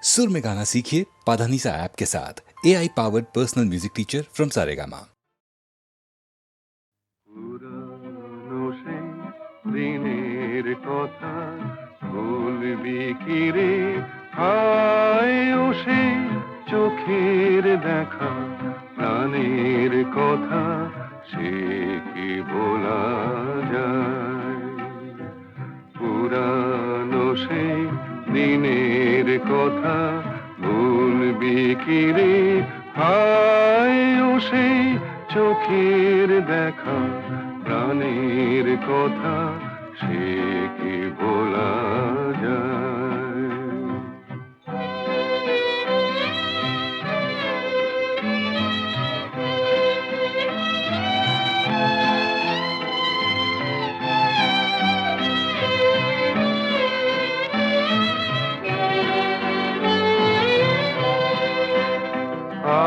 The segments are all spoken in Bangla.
सुर में गाना सीखिए पाधानीसा ऐप के साथ। AI powered personal music teacher from Saregama. পুরানো সেই দিনের কথা বলবি কি রে, হায় ও সেই চোখের দেখা প্রাণের কথা, সে কি ভোলা যায়? পুরানো সেই দিনের কথা বলবি কি রে, হায় ও সেই চোখের দেখা প্রাণের কথা, সে কি ভোলা যায়?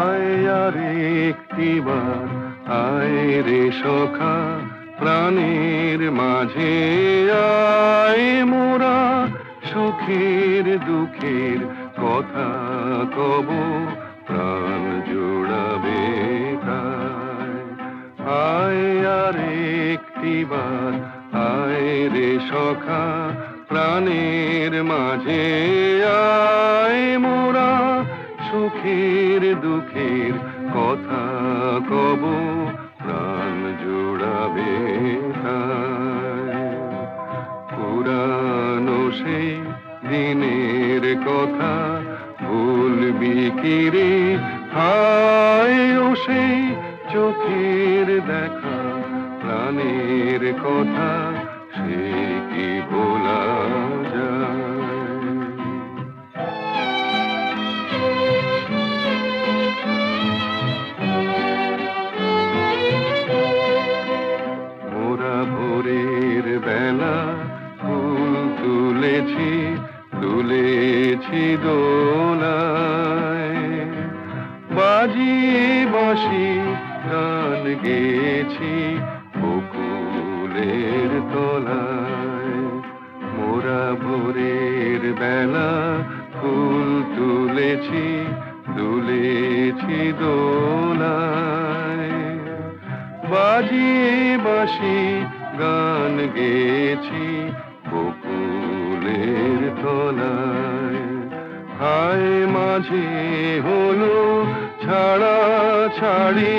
আয় আর একটিবার আয় রে সখা, প্রাণের মাঝে আয় মোরা সুখের দুঃখের কথা কব, প্রাণ জোড়াবে তাই। আয় আর একটিবার আয় রে সখা, প্রাণের মাঝে আয় মোরা সুখের দুঃখের কথা কব, প্রাণ জোড়াবে তাই। পুরানো সেই দিনের কথা ভুলবি কি রে, হায় ও সেই চোখের দেখা প্রাণের কথা, সে কি ভোলা যায়? মোরা ভোরের বেলা ফুল তুলেছি, তুলেছি দোলায়, বাজিয়ে বাঁশি গান গেয়েছি বকুলের তলায়। মোরা ভোরের বেলা ফুল তুলেছি, তুলেছি দোলায়, বাজিয়ে বাঁশি গান গেয়েছি বকুলের তলায়। হায় মাঝে হলো ছাড়া ছাড়ি,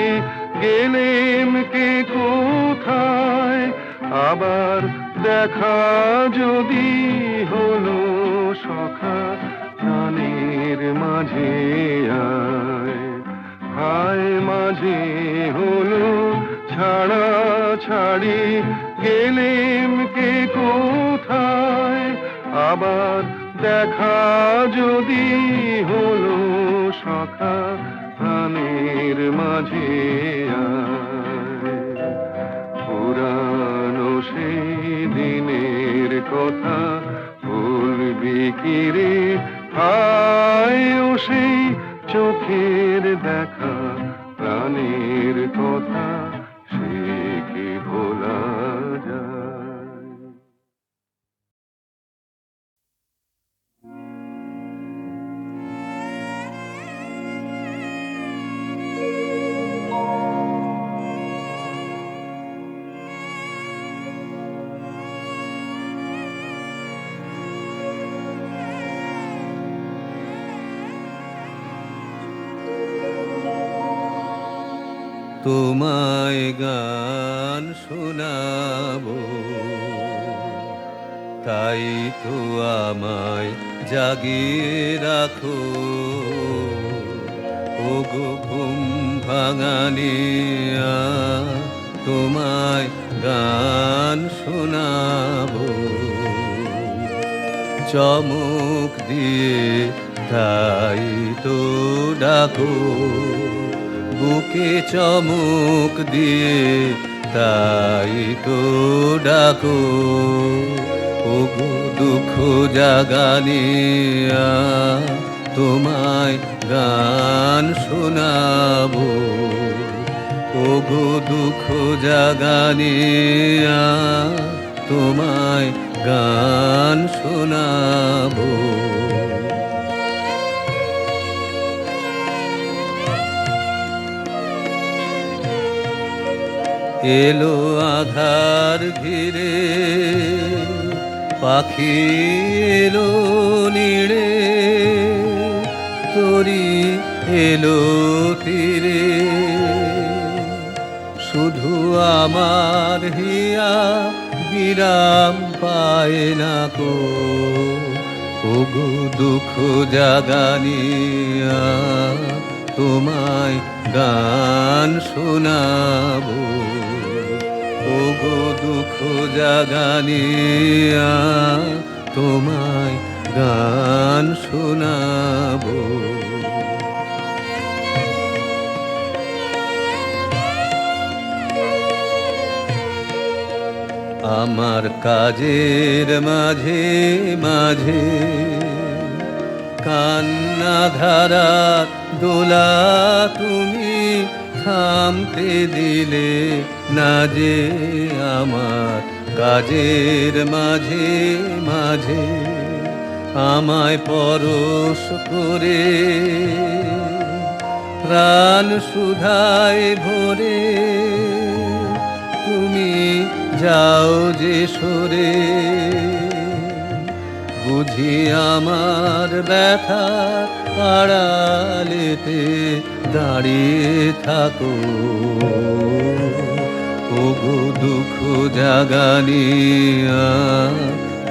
গেলেম কে কোথায়, আবার দেখা যদি হলো সখা প্রাণের মাঝে আয়। হায় মাঝে হলো ছাড়া ছাড়ি, গেলেম কে কোথায়, আবার দেখা যদি হলো সখা প্রাণের মাঝে আয়। পুরানো সেই দিনের কথা ভুলবি কি রে, হায় ও সেই চোখের দেখা প্রাণের কথা, সে কি ভোলা যায়? তোমায় গান শোনাবো, তাই তো আমায় জাগিয়ে রাখো। ওগো ঘুম ভাঙানিয়া, তোমায় গান শোনাবো। চমক দিয়ে তাই তো ডাকো, বুকে চমক দিয়ে তাই তো ডাকো। ওগো দুঃখ জাগানিয়া, তোমায় গান শোনাবো। ওগো দুঃখ জাগানিয়া, তোমায় গান শোনাবো। এলো আধার ঘিরে, পাখি এলো নিড়ে, তরি এলো তীরে। শুধু আমার হিয়া বিরাম পায় না কো, ওগো দুঃখ জাগানিয়া তোমায় গান শোনাবো, ওগো দুঃখ জাগানিয়া তোমায় গান শোনাবো। আমার কাজের মাঝে মাঝে কান্না ধারার দোলা তুমি থামতে দিলে না যে, আমার কাজের মাঝে মাঝে আমায় পরশ করে প্রাণ সুধায় ভরে তুমি যাও যে সরে। বুঝি আমার ব্যথা আড়ালেতে দাঁড়িয়ে থাকো, ওগো দুঃখ জাগানিয়া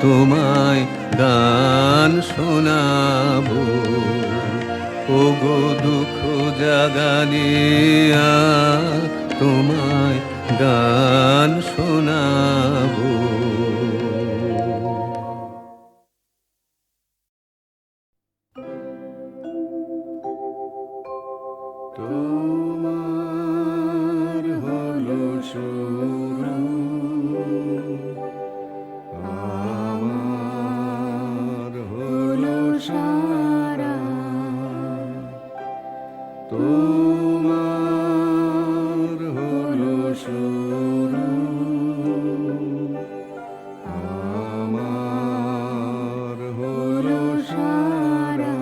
তোমায় গান শোনাবো, ওগো দুঃখ জাগানিয়া তোমায় গান শোনাবো। তোমার হলো শুরু, আমার হলো সারা। তোমার হলো শুরু, আমার হলো সারা।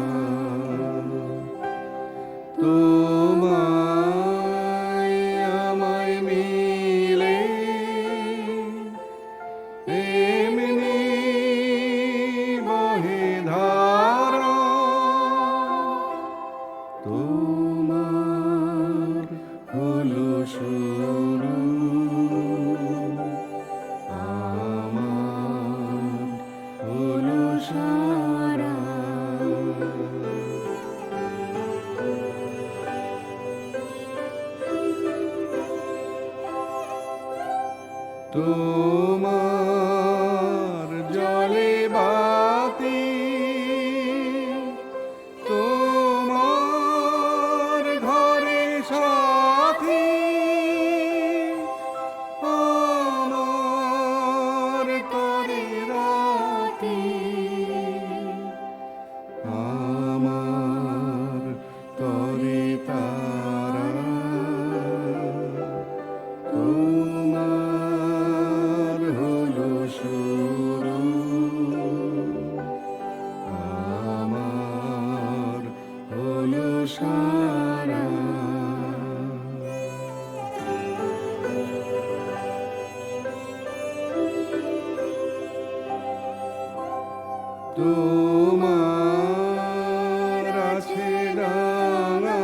তোমায় আমায় মিলে এমনি বহে ধারা। তোমার হলো শুরু, আমার হলো সারা। তোমার জলে বাতি, তোমার ঘরে সাথী, আমার তরে রাতি, আমার তরে তারা। তোমার হলো শুরু, আমার হলো সারা। তোমার আছে ডানা,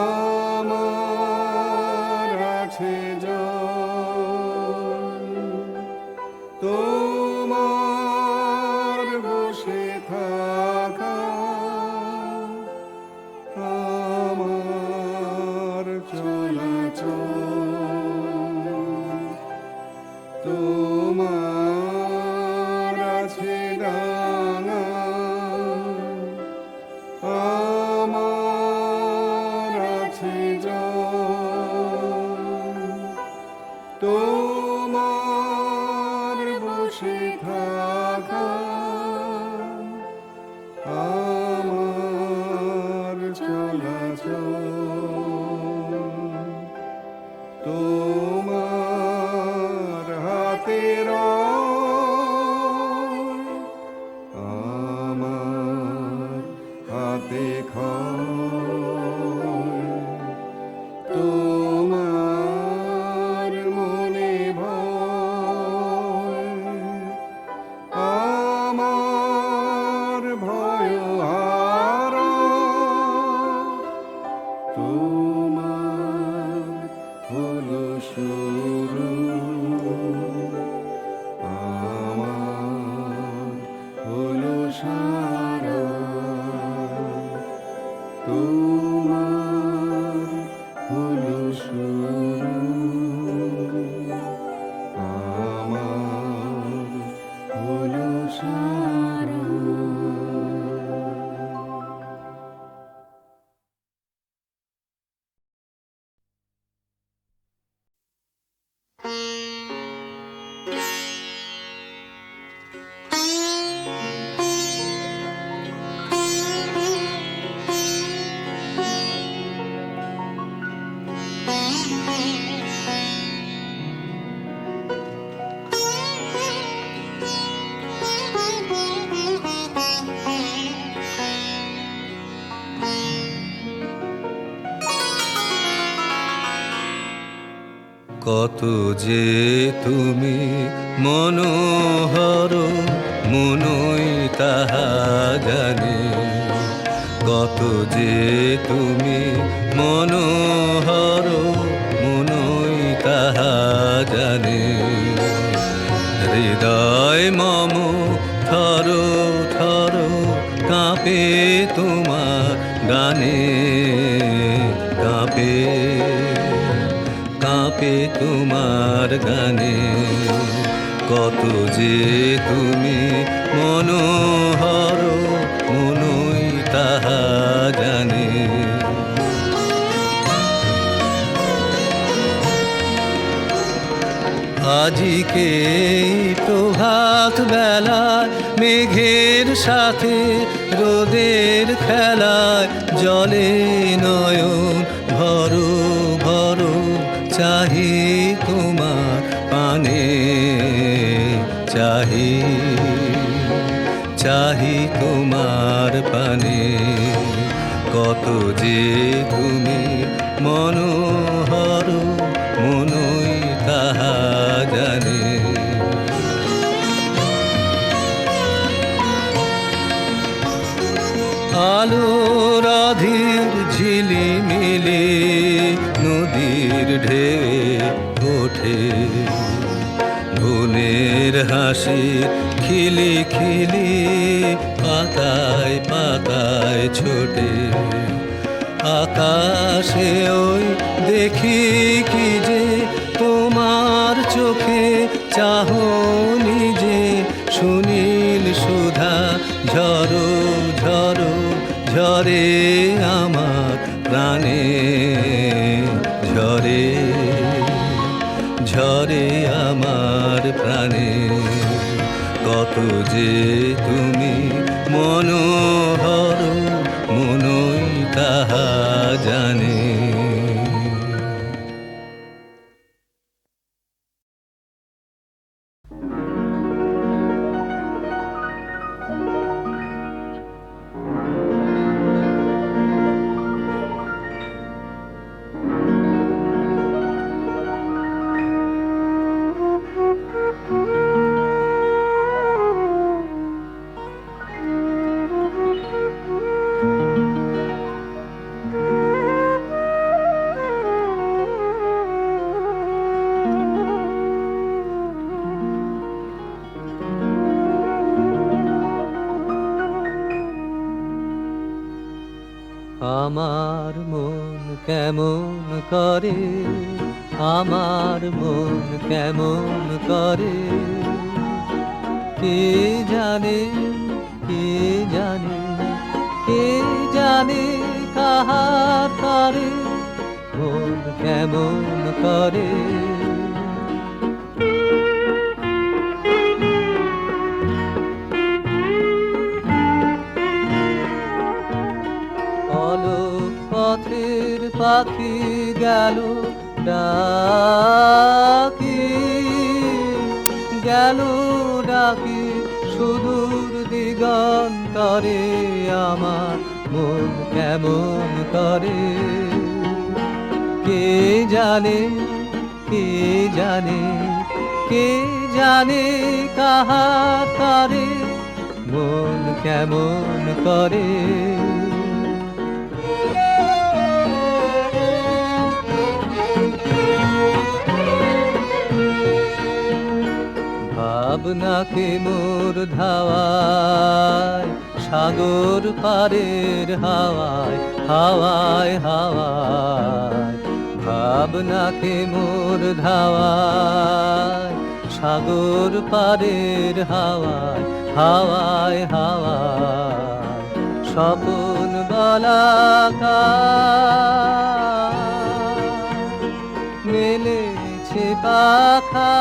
আমার আছে জল। তোমার বসে থাকা সারা তোমার হলো শুরু আমার হলো সারা। কত যে তুমি মনোহর মনই তাহা জানে, কত যে তুমি মনোহর মনই তাহা জানে। হৃদয় মম থর থর কাঁপে তোমার গানে, কাঁপে কাঁপে তোমার গানে। কত যে তুমি মনোহর মনই তাহা জানে। আজিকে প্রভাত বেলায় মেঘের সাথে রোদের খেলায় জলে নয়ন ভরো ভরো চাহি তোমার পানে, চাহি চাহি তোমার পানে। কত যে তুমি মনোহর মনই তাহা জানে। আলোর অধীর ঝিলিমিলি নদীর ঢেউ ওঠে, ধনের হাসি খিলি খিলি পাতায় পাতায় ছোটে। আকাশে ওই দেখি কি যে তোমার চোখে চাহনি যে সুনীল সুধা ঝরো ঝরো ঝরে আমার প্রাণে, ঝরে ঝরে আমার প্রাণে। কত যে তুমি মনোহর মনই তাহা জানে। আমার মন কেমন করে, আমার মন কেমন করে, কে জানে, কে জানে, কে জানে কাহার করে মন কেমন করে। পথের পাখি গেল ডাকি, গেল ডাকি সুদূর দিগন্তরে। আমার মন কেমন করে, কে জানে, কে জানে, কে জানে কাহার করে মন কেমন করে। ভাবনাকে মোর ধাওয়ায় সাগর পারের হাওয়ায় হাওয়ায় হাওয়ায় ভাবনাকে মোর ধাওয়ায় সাগর পারের হাওয়ায় হাওয়ায় হাওয়ায় স্বপন বলাকা মেলেছে পাখা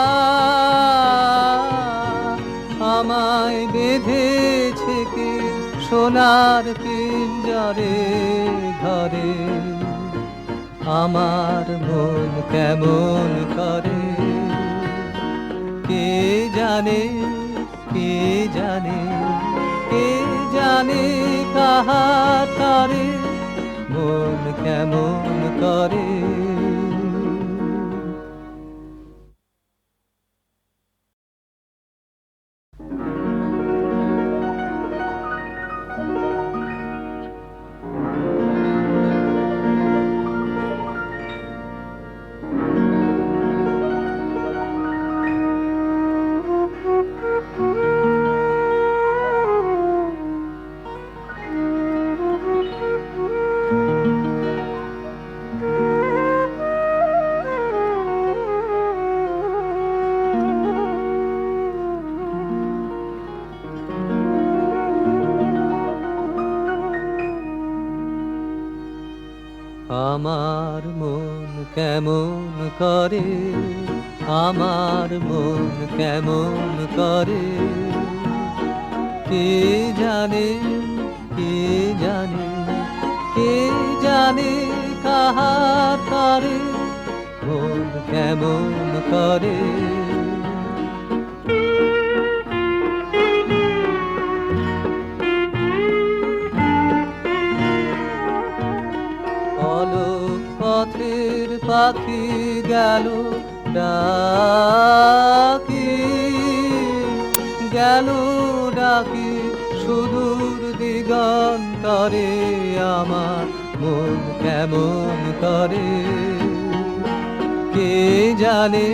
আমায় বেঁধেছে কি সোনার পিঞ্জরে ঘরে আমার মন কেমন করে কে জানে কে জানে কে জানে কাহার তারে মন কেমন করে। আমার মন কেমন করে আমার মন কেমন করে কে জানে কে জানে কে জানে কাহার তারে মন কেমন করে। পথের পাখি গেল ডাকি গেল ডাকি সুদূর দিগন্তরে আমার মন কেমন করে কে জানে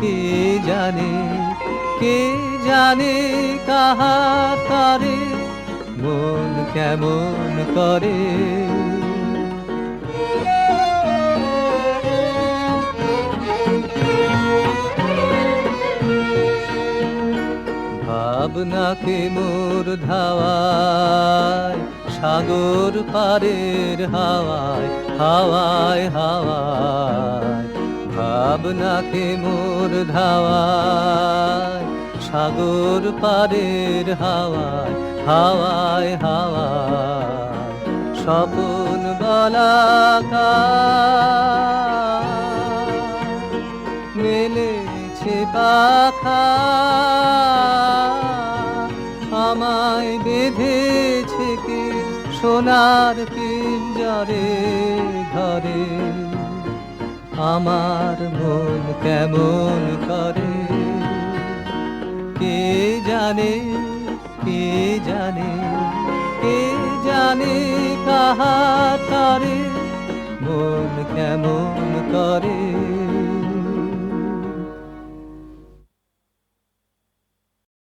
কে জানে কে জানে কাহার তারে মন কেমন করে। ভাবনাকে মোর ধাওয়ায় সাগর পারের হাওয়ায় হাওয়ায় হাওয়ায় ভাবনাকে মোর ধাওয়ায় সাগর পারের হাওয়ায় হাওয়ায় হাওয়ায় স্বপন বলাকা মেলেছে পাখা আমায় বেঁধেছে কি সোনার পিঞ্জরে ঘরে আমার মন কেমন করে কে জানে কে জানে কে জানে কাহার তারে মন কেমন করে।